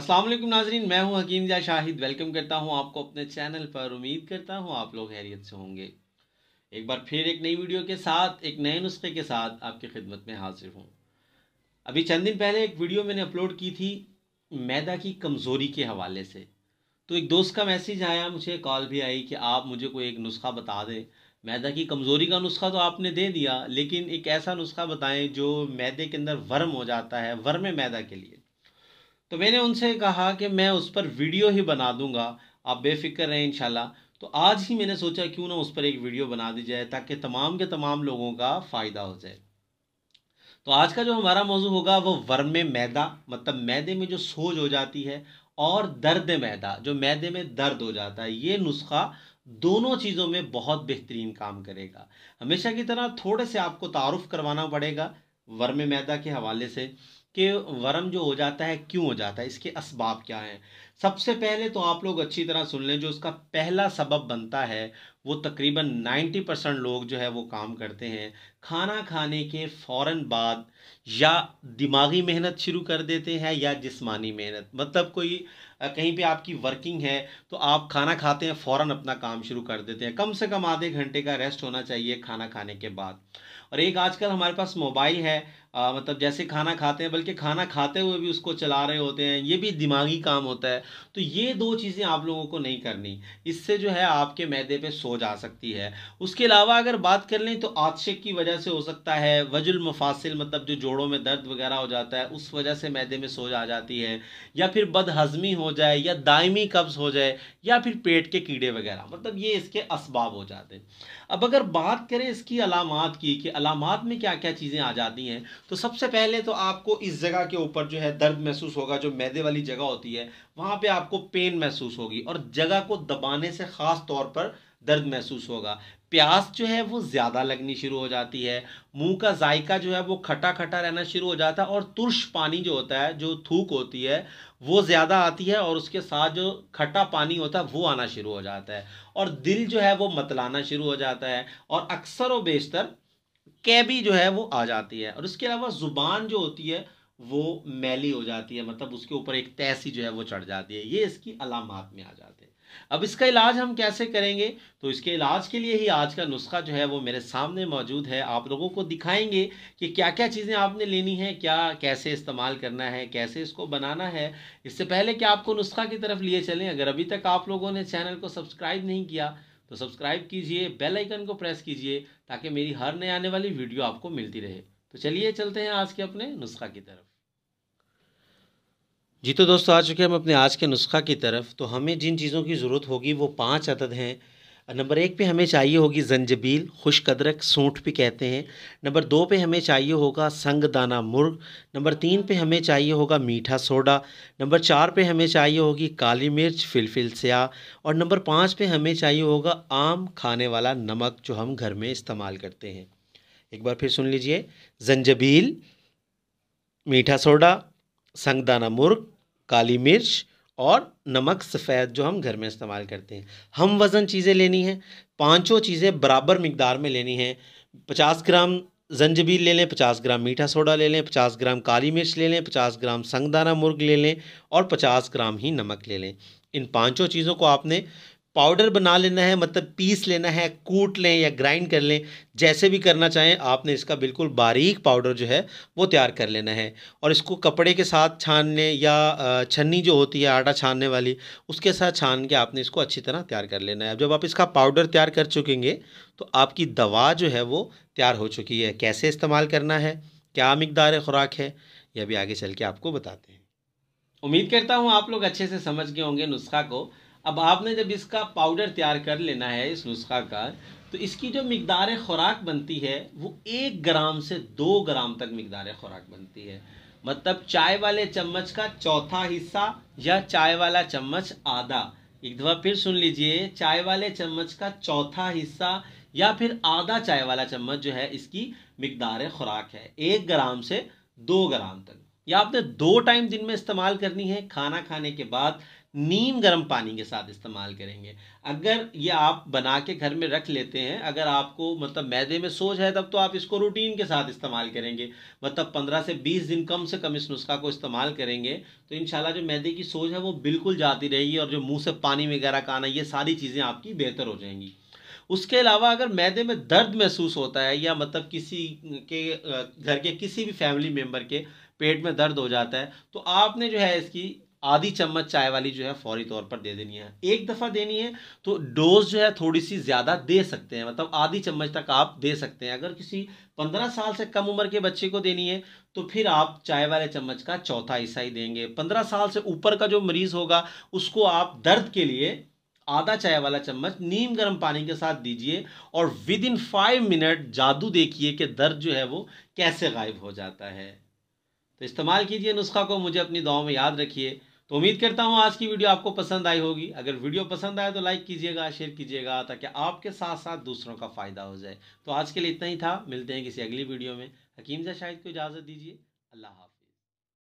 अस्सलाम वालेकुम नाजरीन, मैं हूं हकीम जा शाहिद। वेलकम करता हूं आपको अपने चैनल पर। उम्मीद करता हूं आप लोग खैरियत से होंगे। एक बार फिर एक नई वीडियो के साथ, एक नए नुस्खे के साथ आपकी खिदमत में हाजिर हूं। अभी चंद दिन पहले एक वीडियो मैंने अपलोड की थी मैदा की कमज़ोरी के हवाले से। तो एक दोस्त का मैसेज आया, मुझे कॉल भी आई कि आप मुझे कोई एक नुस्खा बता दें। मैदा की कमज़ोरी का नुस्खा तो आपने दे दिया, लेकिन एक ऐसा नुस्खा बताएं जो मैदे के अंदर वर्म हो जाता है, वर्म मैदा के लिए। तो मैंने उनसे कहा कि मैं उस पर वीडियो ही बना दूंगा, आप बेफिक्र रहें इंशाल्लाह। तो आज ही मैंने सोचा क्यों ना उस पर एक वीडियो बना दी जाए ताकि तमाम के तमाम लोगों का फ़ायदा हो जाए। तो आज का जो हमारा मौजू होगा वो वर्म मैदा, मतलब मैदे में जो सोज हो जाती है, और दर्द मैदा, जो मैदे में दर्द हो जाता है। ये नुस्खा दोनों चीज़ों में बहुत बेहतरीन काम करेगा। हमेशा की तरह थोड़े से आपको तारुफ करवाना पड़ेगा वर्म मैदा के हवाले से कि वर्म जो हो जाता है क्यों हो जाता है, इसके असबाब क्या हैं। सबसे पहले तो आप लोग अच्छी तरह सुन लें, जो उसका पहला सबब बनता है वो तकरीबन 90% लोग जो है वो काम करते हैं खाना खाने के फ़ौरन बाद, या दिमागी मेहनत शुरू कर देते हैं या जिस्मानी मेहनत। मतलब कोई कहीं पे आपकी वर्किंग है तो आप खाना खाते हैं फ़ौरन अपना काम शुरू कर देते हैं। कम से कम आधे घंटे का रेस्ट होना चाहिए खाना खाने के बाद। और एक आजकल हमारे पास मोबाइल है, मतलब जैसे खाना खाते हैं बल्कि खाना खाते हुए भी उसको चला रहे होते हैं, ये भी दिमागी काम होता है। तो ये दो चीज़ें आप लोगों को नहीं करनी, इससे जो है आपके मैदे पे सोज आ सकती है। उसके अलावा अगर बात कर लें तो आतशे की वजह से हो सकता है, वजुल मफासिल मतलब जो जोड़ों में दर्द वगैरह हो जाता है उस वजह से मैदे में सोज आ जाती है, या फिर बदहजमी हो जाए, या दायमी कब्ज़ हो जाए, या फिर पेट के कीड़े वगैरह, मतलब ये इसके असबाब हो जाते हैं। अब अगर बात करें इसकी अलामात की कि अलामात में क्या क्या चीज़ें आ जाती हैं, तो सबसे पहले तो आपको इस जगह के ऊपर जो है दर्द महसूस होगा, जो मैदे वाली जगह होती है वहाँ पे आपको पेन महसूस होगी, और जगह को दबाने से ख़ास तौर पर दर्द महसूस होगा। प्यास जो है वो ज़्यादा लगनी शुरू हो जाती है। मुंह का जायका जो है वो खटा खटा रहना शुरू हो जाता है, और तुर्श पानी जो होता है, जो थूक होती है वो ज़्यादा आती है, और उसके साथ जो खट्टा पानी होता है वो आना शुरू हो जाता है। और दिल जो है वो मतलाना शुरू हो जाता है, और अक्सर व बेशतर कैबी जो है वो आ जाती है। और इसके अलावा ज़ुबान जो होती है वो मैली हो जाती है, मतलब उसके ऊपर एक तैसी जो है वो चढ़ जाती है। ये इसकी अलामात में आ जाते हैं। अब इसका इलाज हम कैसे करेंगे, तो इसके इलाज के लिए ही आज का नुस्खा जो है वो मेरे सामने मौजूद है। आप लोगों को दिखाएंगे कि क्या क्या चीज़ें आपने लेनी है, क्या कैसे इस्तेमाल करना है, कैसे इसको बनाना है। इससे पहले कि आपको नुस्खा की तरफ लिए चलें, अगर अभी तक आप लोगों ने चैनल को सब्सक्राइब नहीं किया तो सब्सक्राइब कीजिए, बेल आइकन को प्रेस कीजिए ताकि मेरी हर नए आने वाली वीडियो आपको मिलती रहे। तो चलिए चलते हैं आज के अपने नुस्खा की तरफ। जी तो दोस्तों, आ चुके हैं हम अपने आज के नुस्खा की तरफ। तो हमें जिन चीज़ों की ज़रूरत होगी वो 5 अदद हैं। नंबर 1 पे हमें चाहिए होगी ज़ंजबील, खुश्क अदरक, सूंठ भी कहते हैं। नंबर 2 पे हमें चाहिए होगा संगदाना मुर्ग। नंबर 3 पे हमें चाहिए होगा मीठा सोडा। नंबर 4 पे हमें चाहिए होगी काली मिर्च, फिलफिल स्याह। और नंबर 5 पे हमें चाहिए होगा आम खाने वाला नमक, जो हम घर में इस्तेमाल करते हैं। एक बार फिर सुन लीजिए, ज़ंजबील, मीठा सोडा, संगदाना मुर्ग, काली मिर्च और नमक सफ़ेद, जो हम घर में इस्तेमाल करते हैं। हम वज़न चीज़ें लेनी हैं, पांचों चीज़ें बराबर मिकदार में लेनी हैं। 50 ग्राम ज़ंजबील ले लें, 50 ग्राम मीठा सोडा ले लें, 50 ग्राम काली मिर्च ले लें, 50 ग्राम संगदाना मुर्ग ले लें, और 50 ग्राम ही नमक ले लें। इन पांचों चीज़ों को आपने पाउडर बना लेना है, मतलब पीस लेना है, कूट लें या ग्राइंड कर लें, जैसे भी करना चाहें आपने इसका बिल्कुल बारीक पाउडर जो है वो तैयार कर लेना है। और इसको कपड़े के साथ छान लें, या छन्नी जो होती है आटा छानने वाली, उसके साथ छान के आपने इसको अच्छी तरह तैयार कर लेना है। अब जब आप इसका पाउडर तैयार कर चुकेंगे तो आपकी दवा जो है वो तैयार हो चुकी है। कैसे इस्तेमाल करना है, क्या मिकदार खुराक है, यह भी आगे चल के आपको बताते हैं। उम्मीद करता हूँ आप लोग अच्छे से समझ गए होंगे नुस्खा को। अब आपने जब इसका पाउडर तैयार कर लेना है इस नुस्खा का, तो इसकी जो मिकदार खुराक बनती है वो 1 ग्राम से 2 ग्राम तक मिकदार खुराक बनती है। मतलब चाय वाले चम्मच का चौथा हिस्सा, या चाय वाला चम्मच आधा। एक दफ़ा फिर सुन लीजिए, चाय वाले चम्मच का चौथा हिस्सा या फिर आधा चाय वाला चम्मच जो है इसकी मिकदार खुराक है, 1 ग्राम से 2 ग्राम तक। या आपने 2 टाइम दिन में इस्तेमाल करनी है, खाना खाने के बाद नीम गर्म पानी के साथ इस्तेमाल करेंगे। अगर ये आप बना के घर में रख लेते हैं, अगर आपको मतलब मैदे में सोज है तब तो आप इसको रूटीन के साथ इस्तेमाल करेंगे, मतलब 15 से 20 दिन कम से कम इस नुस्खा को इस्तेमाल करेंगे तो इंशाल्लाह जो मैदे की सोज है वो बिल्कुल जाती रहेगी और जो मुंह से पानी वगैरह का आना, ये सारी चीज़ें आपकी बेहतर हो जाएंगी। उसके अलावा अगर मैदे में दर्द महसूस होता है या मतलब किसी के घर के किसी भी फैमिली मेम्बर के पेट में दर्द हो जाता है तो आपने जो है इसकी आधी चम्मच चाय वाली जो है फौरी तौर पर दे देनी है। एक दफ़ा देनी है तो डोज जो है थोड़ी सी ज़्यादा दे सकते हैं, मतलब आधी चम्मच तक आप दे सकते हैं। अगर किसी 15 साल से कम उम्र के बच्चे को देनी है तो फिर आप चाय वाले चम्मच का चौथा हिस्सा ही देंगे। 15 साल से ऊपर का जो मरीज़ होगा उसको आप दर्द के लिए आधा चाय वाला चम्मच नीम गर्म पानी के साथ दीजिए और विद इन 5 मिनट जादू देखिए कि दर्द जो है वो कैसे गायब हो जाता है। तो इस्तेमाल कीजिए नुस्खा को, मुझे अपनी दुआओं में याद रखिए। तो उम्मीद करता हूँ आज की वीडियो आपको पसंद आई होगी। अगर वीडियो पसंद आए तो लाइक कीजिएगा, शेयर कीजिएगा ताकि आपके साथ साथ दूसरों का फ़ायदा हो जाए। तो आज के लिए इतना ही था, मिलते हैं किसी अगली वीडियो में। हकीम जा शाहिद को इजाज़त दीजिए। अल्लाह हाफ़िज़।